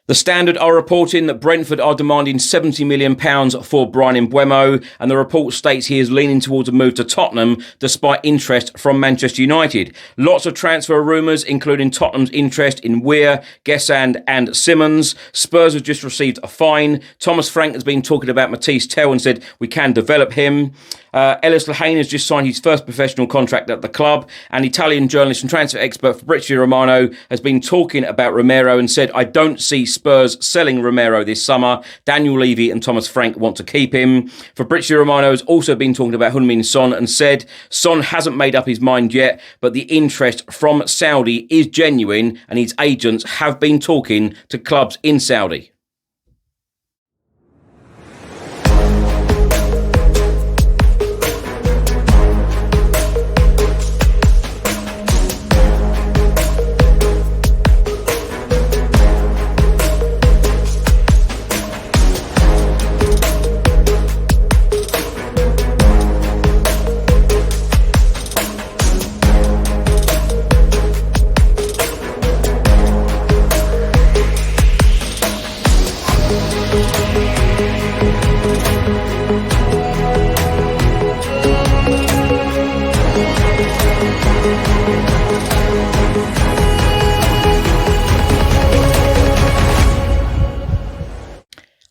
The Standard are reporting that Brentford are demanding £70 million for Bryan Mbeumo, and the report states he is leaning towards a move to Tottenham despite interest from Manchester United. Lots of transfer rumours, including Tottenham's interest in Weah, Guessand and Simons. Spurs have just received a fine. Thomas Frank has been talking about Mathys and said we can develop him. Ellis Lehane has just signed his first professional contract at the club, and Italian journalist and transfer expert Cristian Romero has been talking about Romero and said, I don't see Spurs selling Romero this summer. Daniel Levy and Thomas Frank want to keep him. Cristian Romero has also been talking about Heung-Min Son and said Son hasn't made up his mind yet, but the interest from Saudi is genuine and his agents have been talking to clubs in Saudi.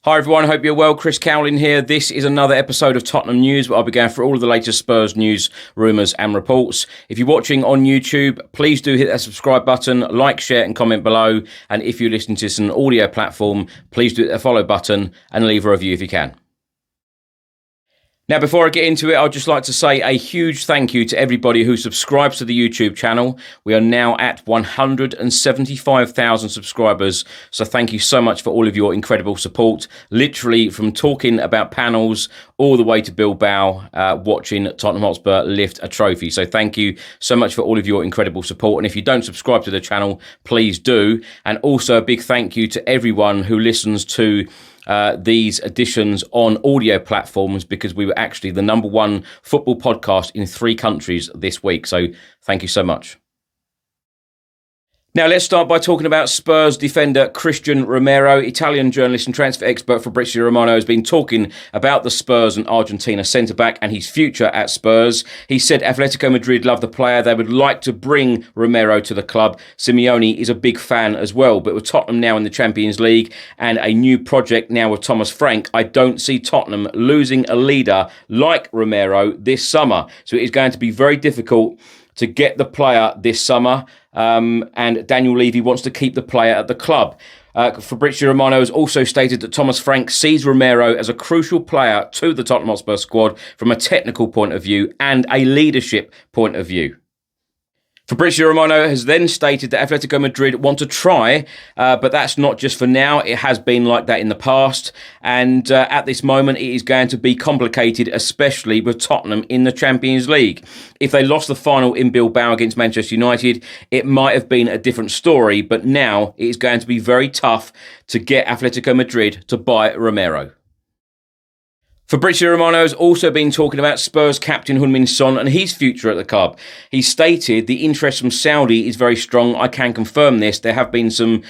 Hi everyone, hope you're well. Chris Cowlin here. This is another episode of Tottenham News, where I'll be going through all of the latest Spurs news, rumours and reports. If you're watching on YouTube, please do hit that subscribe button, like, share and comment below. And if you're listening to this on an audio platform, please do hit the follow button and leave a review if you can. Now, before I get into it, I'd just like to say a huge thank you to everybody who subscribes to the YouTube channel. We are now at 175,000 subscribers. So thank you so much for all of your incredible support. Literally from talking about panels all the way to Bilbao, watching Tottenham Hotspur lift a trophy. So thank you so much for all of your incredible support. And if you don't subscribe to the channel, please do. And also a big thank you to everyone who listens to these editions on audio platforms, because we were actually the #1 football podcast in 3 countries this week. So thank you so much. Now, let's start by talking about Spurs defender Cristian Romero. Italian journalist and transfer expert Fabrizio Romano has been talking about the Spurs and Argentina centre-back and his future at Spurs. He said Atletico Madrid love the player. They would like to bring Romero to the club. Simeone is a big fan as well. But with Tottenham now in the Champions League and a new project now with Thomas Frank, I don't see Tottenham losing a leader like Romero this summer. So it is going to be very difficult to get the player this summer. And Daniel Levy wants to keep the player at the club. Fabrizio Romano has also stated that Thomas Frank sees Romero as a crucial player to the Tottenham Hotspur squad from a technical point of view and a leadership point of view. Fabrizio Romano has then stated that Atletico Madrid want to try, but that's not just for now. It has been like that in the past. And at this moment, it is going to be complicated, especially with Tottenham in the Champions League. If they lost the final in Bilbao against Manchester United, it might have been a different story. But now it is going to be very tough to get Atletico Madrid to buy Romero. Fabrizio Romano has also been talking about Spurs captain Heung-Min Son and his future at the club. He stated the interest from Saudi is very strong. I can confirm this. There have been some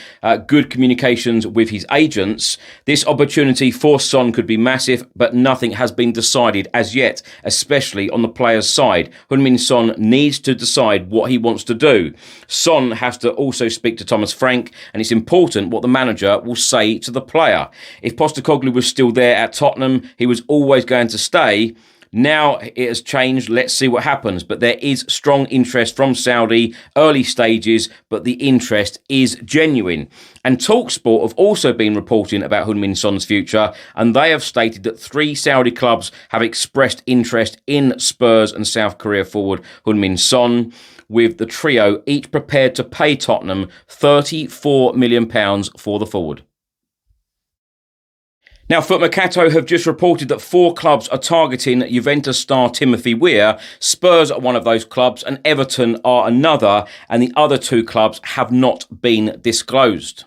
good communications with his agents. This opportunity for Son could be massive, but nothing has been decided as yet, especially on the player's side. Heung-Min Son needs to decide what he wants to do. Son has to also speak to Thomas Frank, and it's important what the manager will say to the player. If Postecoglou was still there at Tottenham, he was always going to stay. Now it has changed. Let's see what happens. But there is strong interest from Saudi, early stages, but the interest is genuine. And TalkSport have also been reporting about Heung-Min Son's future, and they have stated that 3 Saudi clubs have expressed interest in Spurs and South Korea forward Heung-Min Son, with the trio each prepared to pay Tottenham £34 million for the forward. Now, Foot Mercato have just reported that 4 clubs are targeting Juventus star Timothy Weah. Spurs are one of those clubs and Everton are another, and the other 2 clubs have not been disclosed.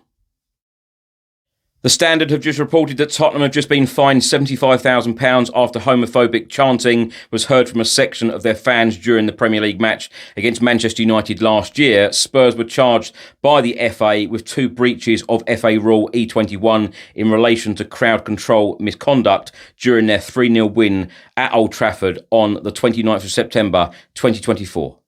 The Standard have just reported that Tottenham have just been fined £75,000 after homophobic chanting was heard from a section of their fans during the Premier League match against Manchester United last year. Spurs were charged by the FA with 2 breaches of FA Rule E21 in relation to crowd control misconduct during their 3-0 win at Old Trafford on the 29th of September 2024.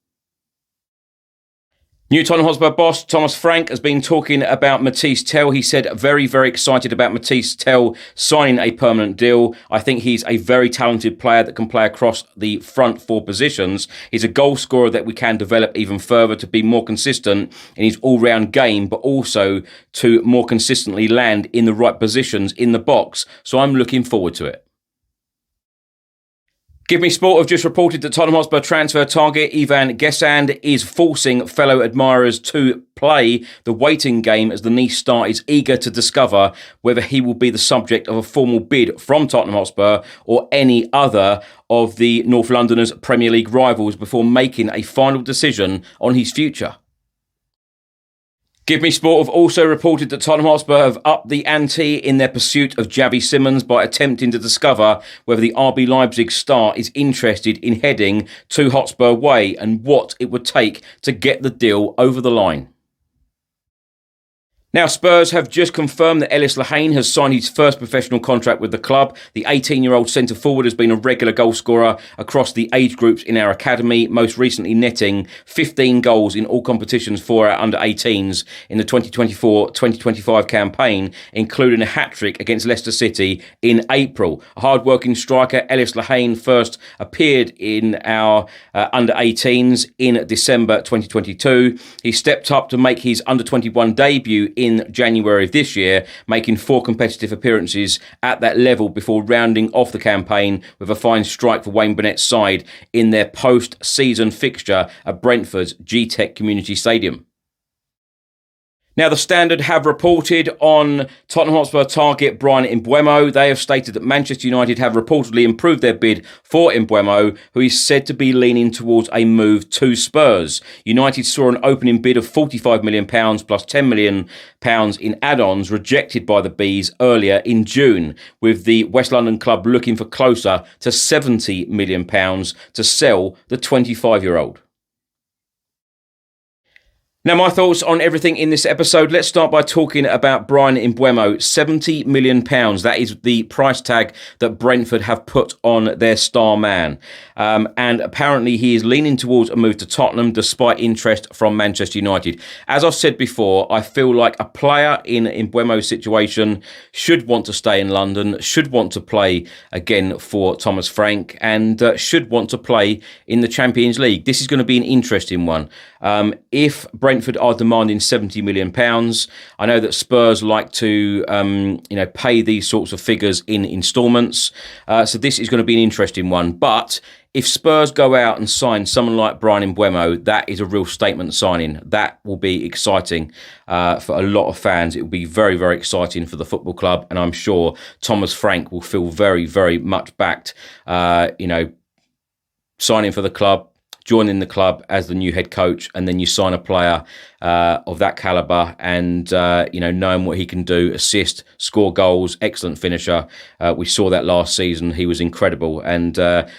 New Tottenham Hotspur boss Thomas Frank has been talking about Mathys Tel. He said, very, very excited about Mathys Tel signing a permanent deal. I think he's a very talented player that can play across the front 4 positions. He's a goal scorer that we can develop even further to be more consistent in his all-round game, but also to more consistently land in the right positions in the box. So I'm looking forward to it. Give Me Sport have just reported that Tottenham Hotspur transfer target Evann Guessand is forcing fellow admirers to play the waiting game as the Nice star is eager to discover whether he will be the subject of a formal bid from Tottenham Hotspur or any other of the North Londoners' Premier League rivals before making a final decision on his future. Give Me Sport have also reported that Tottenham Hotspur have upped the ante in their pursuit of Xavi Simons by attempting to discover whether the RB Leipzig star is interested in heading to Hotspur Way and what it would take to get the deal over the line. Now, Spurs have just confirmed that Ellis Lehane has signed his first professional contract with the club. The 18-year-old centre-forward has been a regular goalscorer across the age groups in our academy, most recently netting 15 goals in all competitions for our under-18s in the 2024-2025 campaign, including a hat-trick against Leicester City in April. A hard-working striker, Ellis Lehane first appeared in our under-18s in December 2022. He stepped up to make his under-21 debut in January of this year, making 4 competitive appearances at that level before rounding off the campaign with a fine strike for Wayne Bennett's side in their post-season fixture at Brentford's G-Tech Community Stadium. Now, the Standard have reported on Tottenham Hotspur target Bryan Mbeumo. They have stated that Manchester United have reportedly improved their bid for Mbeumo, who is said to be leaning towards a move to Spurs. United saw an opening bid of £45 million plus £10 million in add-ons rejected by the Bees earlier in June, with the West London club looking for closer to £70 million to sell the 25-year-old. Now, my thoughts on everything in this episode. Let's start by talking about Bryan Mbeumo. £70 million. That is the price tag that Brentford have put on their star man. And apparently he is leaning towards a move to Tottenham despite interest from Manchester United. As I've said before, I feel like a player in Mbeumo's situation should want to stay in London, should want to play again for Thomas Frank, and should want to play in the Champions League. This is going to be an interesting one. If Brentford are demanding £70 million, I know that Spurs like to pay these sorts of figures in instalments. So this is going to be an interesting one. But if Spurs go out and sign someone like Bryan Mbeumo, that is a real statement signing. That will be exciting for a lot of fans. It will be very, very exciting for the football club. And I'm sure Thomas Frank will feel very, very much backed, signing for the club, joining the club as the new head coach, and then you sign a player of that calibre and, knowing what he can do, assist, score goals, excellent finisher. We saw that last season. He was incredible. And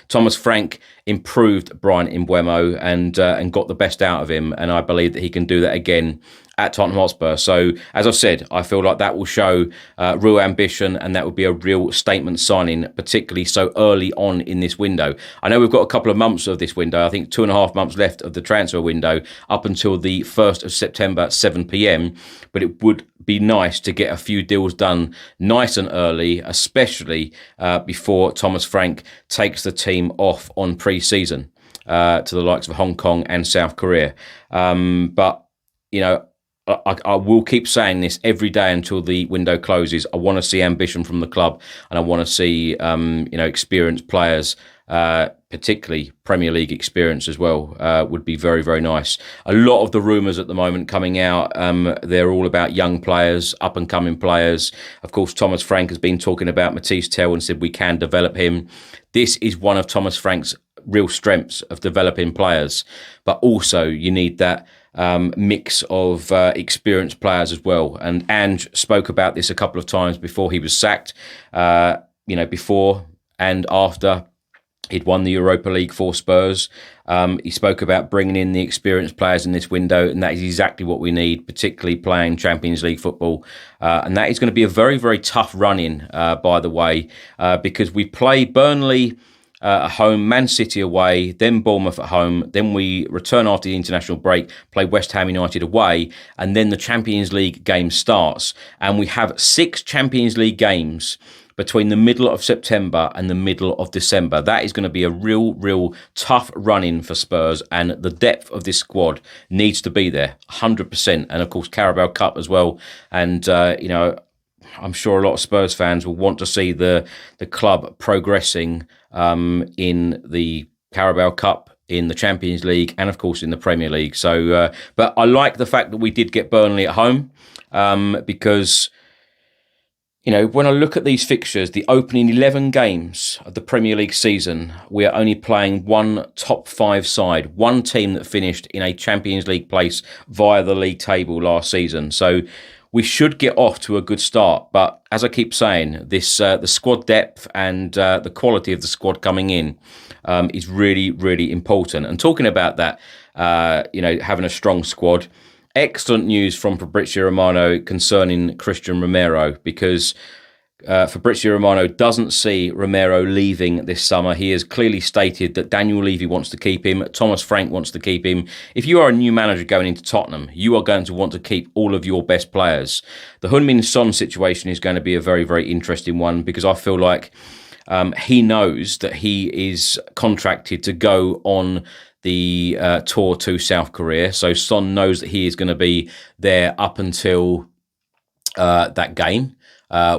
Thomas Frank improved Bryan Mbeumo and got the best out of him. And I believe that he can do that again at Tottenham Hotspur. So, as I've said, I feel like that will show real ambition, and that would be a real statement signing, particularly so early on in this window. I know we've got a couple of months of this window. I think 2.5 months left of the transfer window up until the 1st of September, 7 p.m. But it would be nice to get a few deals done nice and early, especially before Thomas Frank takes the team off on pre-season to the likes of Hong Kong and South Korea. I will keep saying this every day until the window closes. I want to see ambition from the club, and I want to see experienced players, particularly Premier League experience as well, would be very, very nice. A lot of the rumours at the moment coming out, they're all about young players, up-and-coming players. Of course, Thomas Frank has been talking about Mathys Tel and said we can develop him. This is one of Thomas Frank's real strengths of developing players, but also you need that mix of experienced players as well. And Ange spoke about this a couple of times before he was sacked, before and after he'd won the Europa League for Spurs. He spoke about bringing in the experienced players in this window, and that is exactly what we need, particularly playing Champions League football. And that is going to be a very, very tough run-in, by the way, because we play Burnley at home, Man City away, then Bournemouth at home, then we return after the international break, play West Ham United away, and then the Champions League game starts. And we have 6 Champions League games between the middle of September and the middle of December. That is going to be a real tough run-in for Spurs, and the depth of this squad needs to be there, 100%. And of course, Carabao Cup as well. And, I'm sure a lot of Spurs fans will want to see the club progressing in the Carabao Cup, in the Champions League, and of course in the Premier League. So, but I like the fact that we did get Burnley at home, because when I look at these fixtures, the opening 11 games of the Premier League season, we are only playing one top 5 side, one team that finished in a Champions League place via the league table last season. So we should get off to a good start. But as I keep saying, this the squad depth and the quality of the squad coming in is really important. And talking about that, having a strong squad, excellent news from Fabrizio Romano concerning Cristian Romero, because Fabrizio Romano doesn't see Romero leaving this summer. He has clearly stated that Daniel Levy wants to keep him, Thomas Frank wants to keep him. If you are a new manager going into Tottenham, you are going to want to keep all of your best players. The Heung-Min Son situation is going to be a very interesting one, because I feel like he knows that he is contracted to go on the tour to South Korea. So Son knows that he is going to be there up until that game,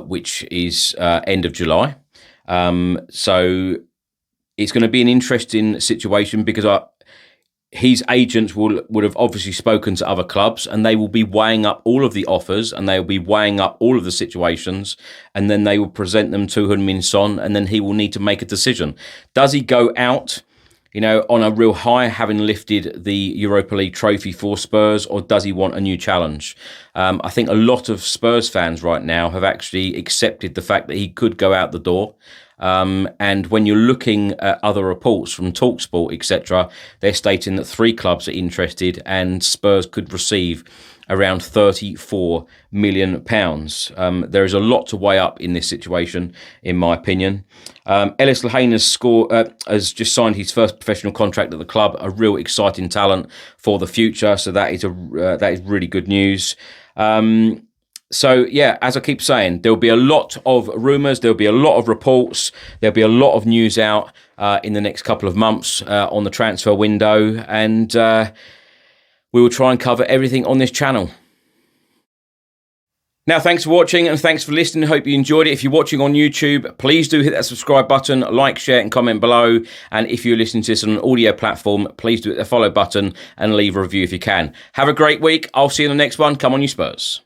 which is end of July. So it's going to be an interesting situation, because his agents would have obviously spoken to other clubs, and they will be weighing up all of the offers, and they will be weighing up all of the situations, and then they will present them to Heung-Min Son, and then he will need to make a decision. Does he go out on a real high, having lifted the Europa League trophy for Spurs, or does he want a new challenge? I think a lot of Spurs fans right now have actually accepted the fact that he could go out the door. And when you're looking at other reports from TalkSport, etc., they're stating that 3 clubs are interested, and Spurs could receive around £34 million. There is a lot to weigh up in this situation, in my opinion. Ellis Lehane has just signed his first professional contract at the club, a real exciting talent for the future. So that is really good news. So, yeah, as I keep saying, there'll be a lot of rumours, there'll be a lot of reports, there'll be a lot of news out in the next couple of months on the transfer window, and we will try and cover everything on this channel. Now, thanks for watching and thanks for listening. Hope you enjoyed it. If you're watching on YouTube, please do hit that subscribe button, like, share and comment below. And if you're listening to this on an audio platform, please do hit the follow button and leave a review if you can. Have a great week. I'll see you in the next one. Come on, you Spurs.